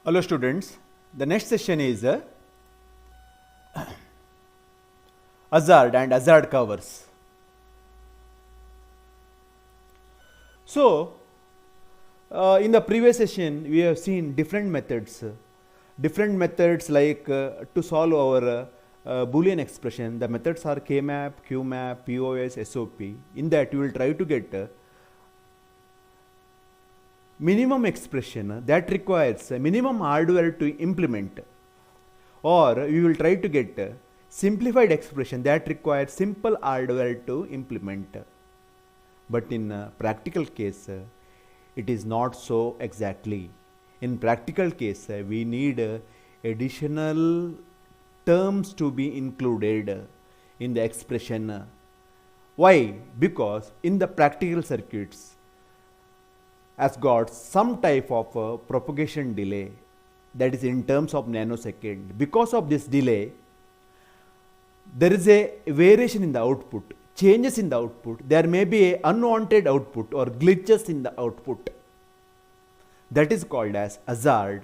Hello students, the next session is hazard and hazard covers. So, in the previous session we have seen different methods like to solve our Boolean expression. The methods are K-map, Q-map, POS, SOP. In that we will try to get minimum expression that requires a minimum hardware to implement, or we will try to get simplified expression that requires simple hardware to implement. But in practical case it is not so exactly. In practical case we need additional terms to be included in the expression. Why? Because in the practical circuits has got some type of propagation delay, that is in terms of nanosecond. Because of this delay, there is a variation in the output, changes in the output. There may be a unwanted output or glitches in the output. That is called as hazard.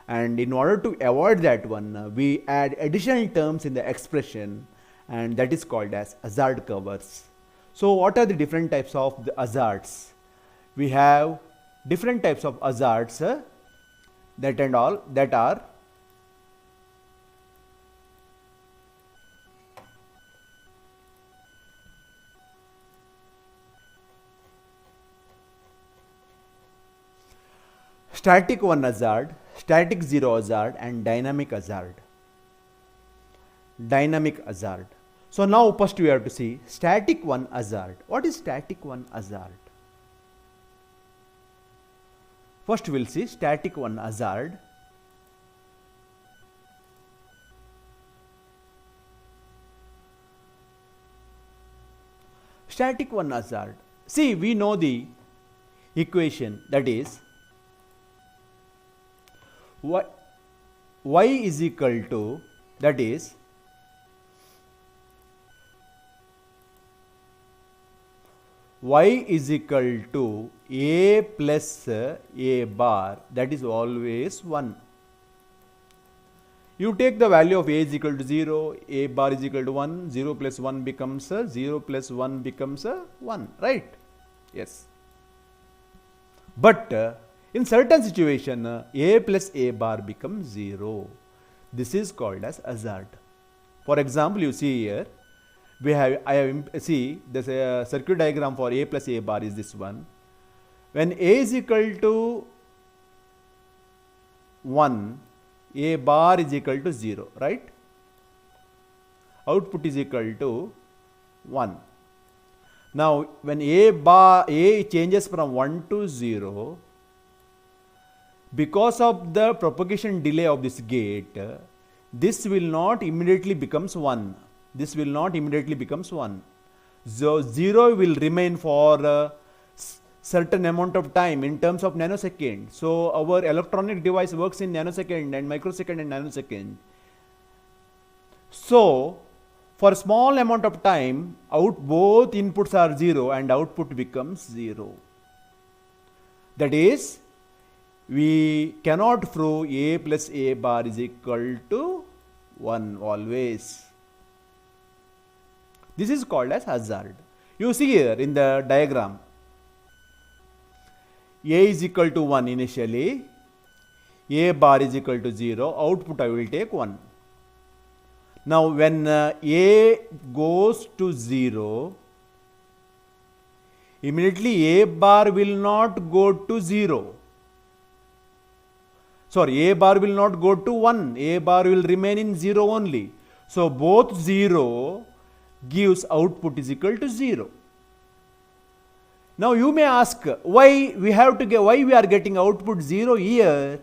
And in order to avoid that one, we add additional terms in the expression, and that is called as hazard covers. So what are the different types of the hazards? We have different types of hazards that are static 1 hazard, static 0 hazard, and dynamic hazard. Dynamic hazard. So now first we have to see static 1 hazard. What is static 1 hazard? First we will see static 1 hazard. Static 1 hazard. See, we know the equation, that is y is equal to, that is y is equal to a plus a bar, that is always 1. You take the value of a is equal to 0, a bar is equal to 1, 0 plus 1 becomes 0 plus 1 becomes 1, right? Yes. But in certain situation a plus a bar becomes 0. This is called as hazard. For example, you see here, see the circuit diagram for a plus a bar is this one. When a is equal to 1, a bar is equal to 0, right? Output is equal to 1. Now when a changes from 1 to 0, because of the propagation delay of this gate, this will not immediately becomes 1. This will not immediately becomes 1. So 0 will remain for a certain amount of time in terms of nanosecond. So our electronic device works in nanosecond and microsecond and nanosecond. So for a small amount of time, both inputs are 0 and output becomes 0. That is, we cannot prove a plus a bar is equal to 1 always. This is called as hazard. You see here in the diagram, a is equal to 1 initially, a bar is equal to 0, output I will take 1. Now when a goes to 0, immediately a bar will not go to 0. Sorry, a bar will not go to 1, a bar will remain in 0 only. So both 0 gives output is equal to 0. Now you may ask, why we are getting output 0 here,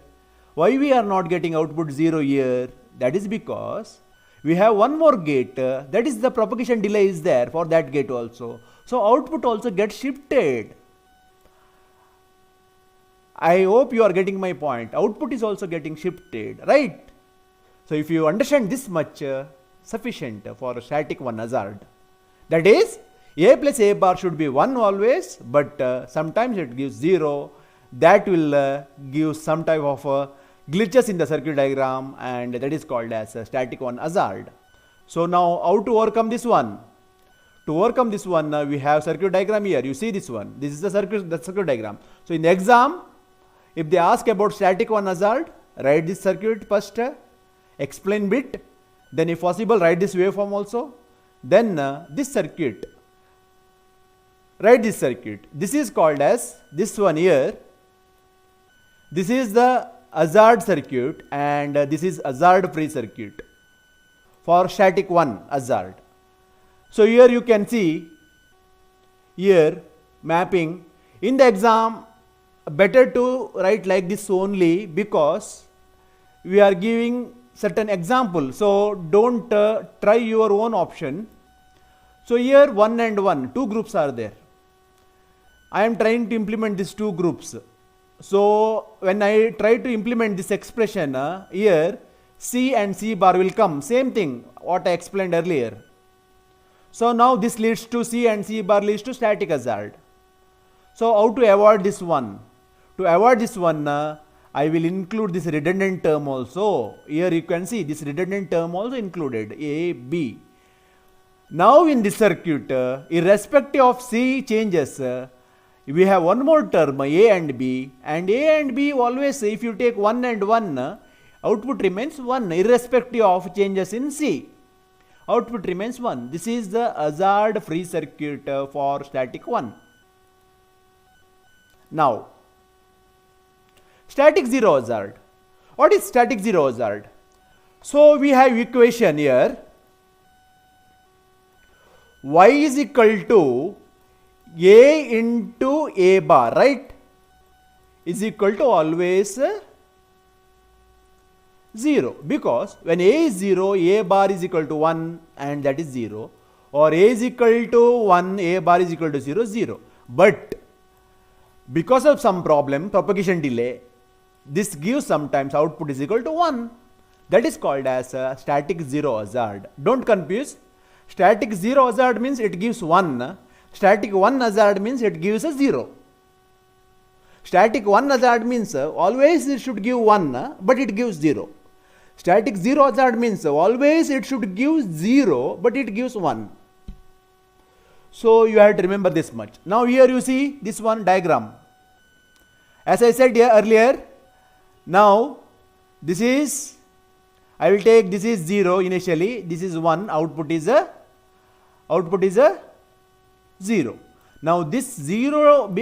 why we are not getting output 0 here? That is because we have one more gate, that is the propagation delay is there for that gate also. So output also gets shifted. I hope you are getting my point. Output is also getting shifted, right? So if you understand this much, sufficient for static 1 hazard. That is, a plus a bar should be 1 always, but sometimes it gives 0. That will give some type of glitches in the circuit diagram, and that is called as a static one hazard. So now how to overcome this one? To overcome this one, we have circuit diagram here. You see this one. This is the circuit diagram. So in the exam, if they ask about static one hazard, write this circuit first, explain bit, then if possible write this waveform also, then this circuit, write this circuit. This is called as this one here. This is the hazard circuit, and this is hazard free circuit for static one hazard. So here you can see here mapping. In the exam, better to write like this only, because we are giving certain example. So don't try your own option. So here 1 and 1, two groups are there. I am trying to implement these two groups. So when I try to implement this expression, here C and C bar will come. Same thing what I explained earlier. So now this leads to C and C bar leads to static hazard. So how to avoid this one? To avoid this one, I will include this redundant term also. Here you can see this redundant term also included, A, B. Now in this circuit, irrespective of C changes, we have one more term, A and B, and A and B always, if you take 1 and 1, output remains 1 irrespective of changes in C. Output remains 1. This is the hazard free circuit for static 1. Now, static 0 hazard. What is static 0 hazard? So we have equation here. Y is equal to A into A bar, right? Is equal to always 0, because when A is 0, A bar is equal to 1, and that is 0, or A is equal to 1, A bar is equal to 0, 0. But because of some problem, propagation delay, this gives sometimes output is equal to 1. That is called as a static 0 hazard. Don't confuse. Static 0 hazard means it gives 1. Static 1 hazard means it gives a 0. Static 1 hazard means always it should give 1, but it gives 0. Static 0 hazard means always it should give 0, but it gives 1. So you have to remember this much. Now here you see this one diagram. As I said here earlier, now this is, I will take this is 0 initially, this is 1, output is a 0. Now this 0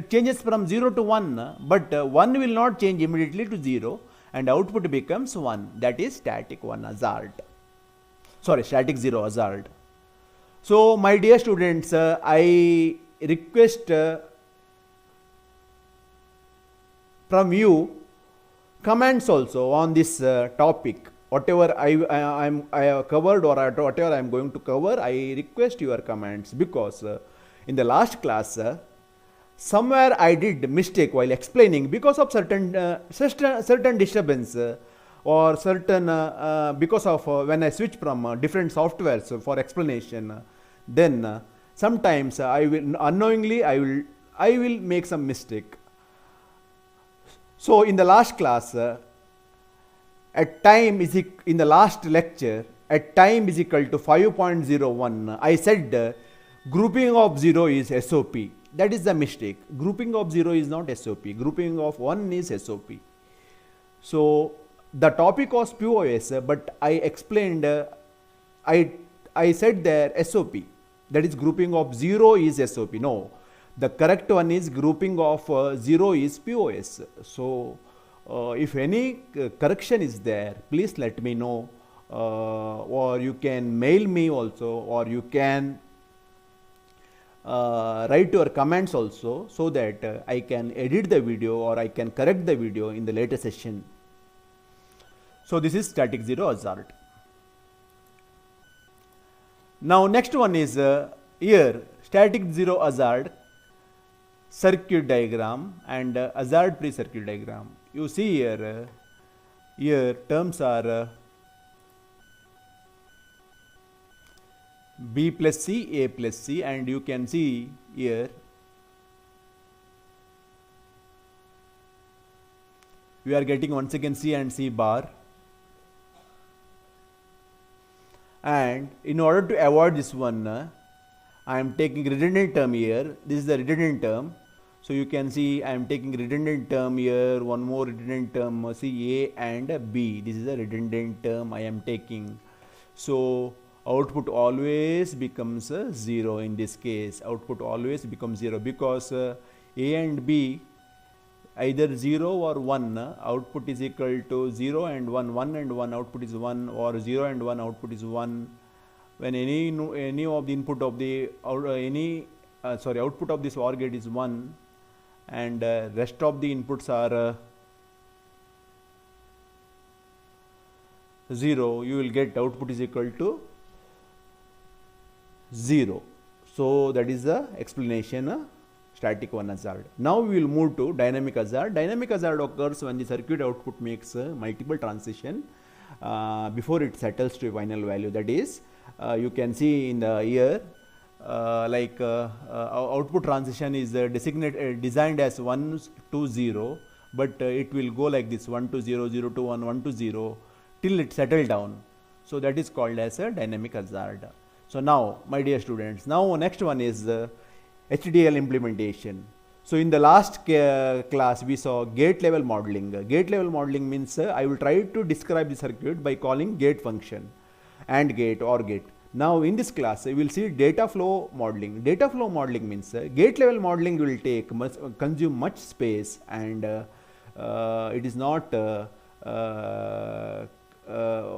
changes from 0 to 1, but 1 will not change immediately to 0, and output becomes 1. That is static 1 hazard. Sorry, static 0 hazard. So my dear students, I request from you comments also on this topic. Whatever I have covered, or whatever I am going to cover, I request your comments, because in the last class, somewhere I did mistake while explaining because of certain disturbance, or certain because of when I switch from different softwares for explanation, then sometimes I will unknowingly I will make some mistake. So in the last class, at time is in the last lecture, at time is equal to 5.01, I said grouping of 0 is SOP. That is the mistake. Grouping of 0 is not SOP. Grouping of 1 is SOP. So the topic was POS, but I explained, I said there SOP. That is grouping of 0 is SOP. No, the correct one is grouping of 0 is POS. So if any correction is there, please let me know, or you can mail me also, or you can write your comments also, so that I can edit the video, or I can correct the video in the later session. So this is static 0 hazard. Now next one is here static 0 hazard circuit diagram and hazard free circuit diagram. You see here terms are B plus C, A plus C, and you can see here we are getting once again C and C bar. And in order to avoid this one, I am taking redundant term here. This is the redundant term. So you can see I am taking redundant term here, one more redundant term, see A and B. This is a redundant term I am taking. So output always becomes 0 in this case. Output always becomes 0 because A and B either 0 or 1, output is equal to 0 and 1, 1 and 1 output is 1, or 0 and 1 output is 1. When any of the input of the output of this OR gate is 1 and rest of the inputs are 0, you will get output is equal to 0. So that is the explanation. Static one hazard. Now we will move to dynamic hazard. Dynamic hazard occurs when the circuit output makes multiple transition before it settles to a final value. That is, you can see in the here output transition is designed as 1 to 0, but it will go like this 1 to 0, 0 to 1, 1 to 0 till it settle down. So that is called as a dynamic hazard. So now, my dear students, now next one is HDL implementation. So in the last class we saw gate level modeling. Gate level modeling means I will try to describe the circuit by calling gate function, AND gate, OR gate. Now in this class we will see data flow modeling. Data flow modeling means gate level modeling will consume much space, and it is not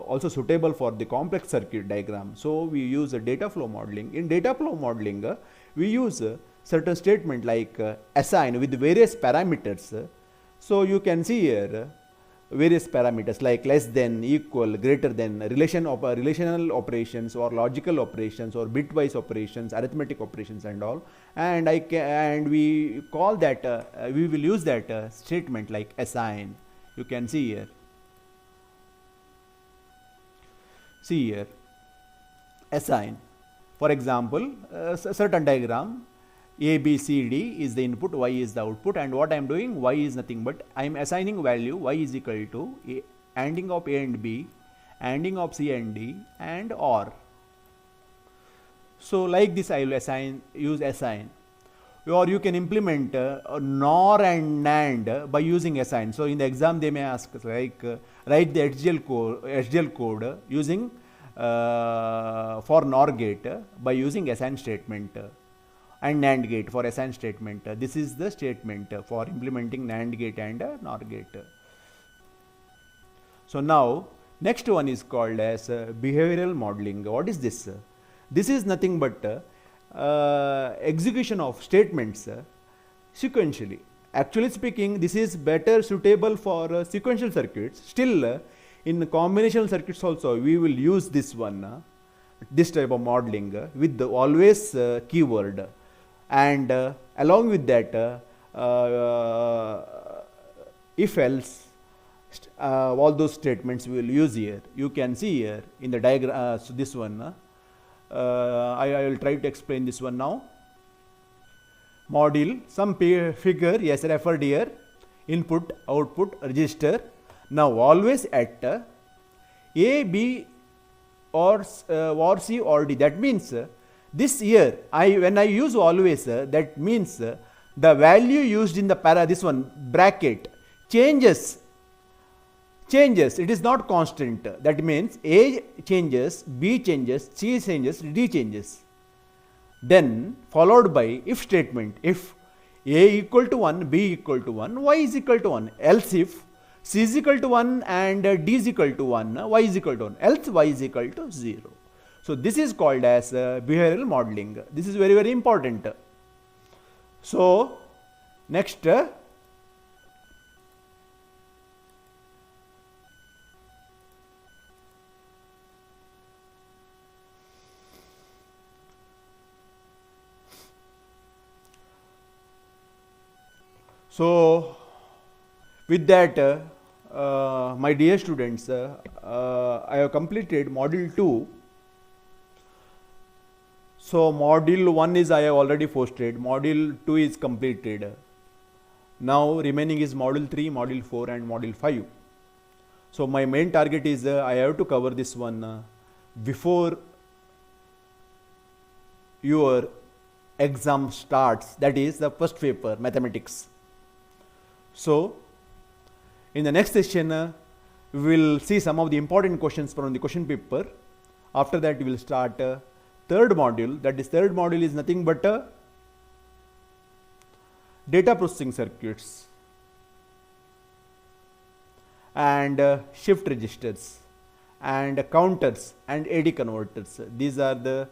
also suitable for the complex circuit diagram. So we use data flow modeling. In data flow modeling we use certain statement like assign with various parameters. So you can see here various parameters like less than, equal, greater than, relational operations or logical operations or bitwise operations, arithmetic operations and all. And we call that we will use that statement like assign. You can see here. See here, assign. For example, a certain diagram, A, B, C, D is the input, Y is the output, and what I am doing, Y is nothing but I am assigning value, Y is equal to ANDing of A and B, ANDing of C and D, and OR. So like this I will use assign. Or you can implement NOR and NAND by using assign. So in the exam they may ask like write the HDL code using for NOR gate by using assign statement, and NAND gate for assign statement. This is the statement for implementing NAND gate and NOR gate. So now next one is called as behavioral modeling. What is this? This is nothing but execution of statements sequentially. Actually speaking, this is better suitable for sequential circuits. Still, in combinational circuits also we will use this one, this type of modeling with the always keyword, and along with that if else all those statements we will use here. You can see here in the diagram. So this one I will try to explain this one now. Module, some figure, yes, referred here, input, output, register. Now always at A, B or C or D. That means this here, when I use always, that means the value used in the this one bracket changes. It is not constant. That means A changes, B changes, C changes, D changes. Then followed by if statement. If A equal to 1, B equal to 1, Y is equal to 1. Else if C is equal to 1 and D is equal to 1, Y is equal to 1. Else Y is equal to 0. So this is called as behavioral modeling. This is very, very important. So next, so with that, my dear students, I have completed module 2. So module 1 is I have already posted, module 2 is completed. Now remaining is module 3, module 4 and module 5. So my main target is I have to cover this one before your exam starts, that is the first paper, mathematics. So in the next session we will see some of the important questions from the question paper. After that we will start third module. That is, third module is nothing but data processing circuits and shift registers and counters and AD converters. These are the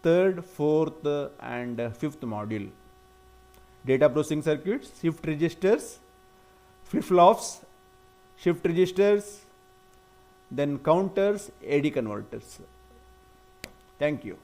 third, fourth and fifth module. Data processing circuits, shift registers, flip-flops, shift registers, then counters, AD converters. Thank you.